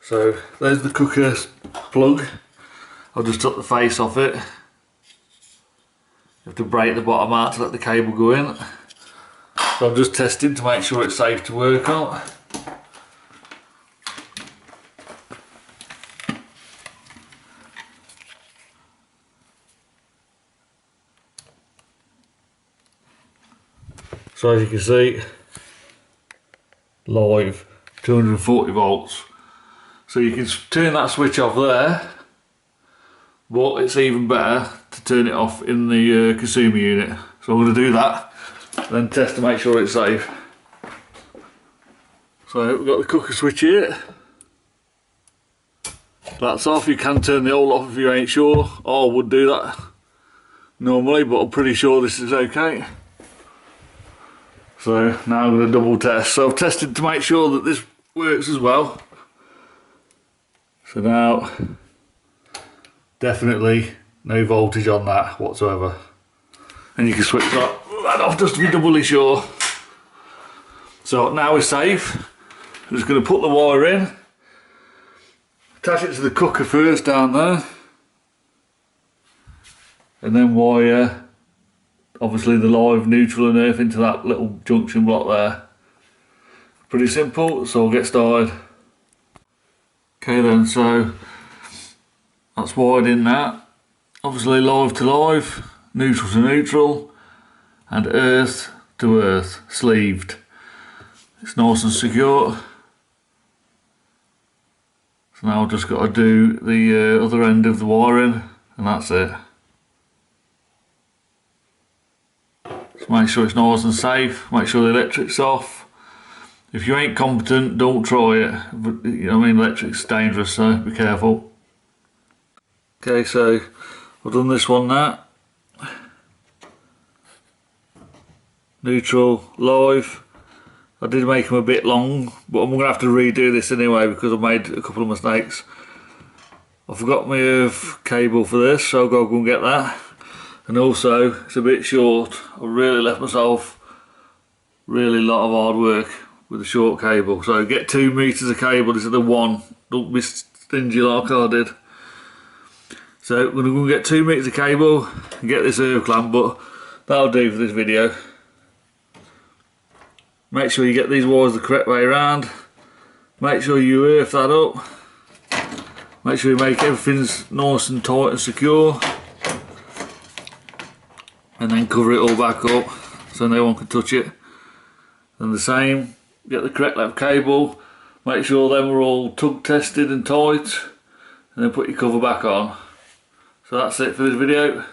So there's the cooker plug. I've just took the face off it. You have to break the bottom out to let the cable go in. So I'm just testing to make sure it's safe to work on. So as you can see, live 240 volts. So you can turn that switch off there, but it's even better to turn it off in the consumer unit. So I'm going to do that, then test to make sure it's safe. So we've got the cooker switch here. That's off. You can turn the whole off if you ain't sure. I would do that normally, but I'm pretty sure this is okay. So now I'm going to double test. So I've tested to make sure that this works as well. So now, definitely no voltage on that whatsoever. And you can switch that off just to be doubly sure. So now we're safe. I'm just going to put the wire in. Attach it to the cooker first down there. And then wire, obviously the live, neutral and earth into that little junction block there. Pretty simple, so we'll get started. Okay then, so that's wired in that. Obviously live to live, neutral to neutral, and earth to earth, sleeved. It's nice and secure. So now I've just got to do the other end of the wiring, and that's it. So make sure it's nice and safe, make sure the electric's off. If you ain't competent, don't try it. But, you know what I mean, electric's dangerous, so be careful. Okay, so I've done this one now. Neutral, live. I did make them a bit long, but I'm going to have to redo this anyway because I made a couple of mistakes. I forgot my cable for this, so I'll go and get that. And also, it's a bit short. I really left myself really a lot of hard work with a short cable. So get 2 meters of cable instead of 1. Don't be stingy like I did. So we're going to go and get 2 meters of cable and get this earth clamp, but that'll do for this video. Make sure you get these wires the correct way around. Make sure you earth that up. Make sure you make everything's nice and tight and secure. And then cover it all back up so no one can touch it. And the same, get the correct length cable, make sure them are all tug tested and tight, and then put your cover back on. So that's it for this video.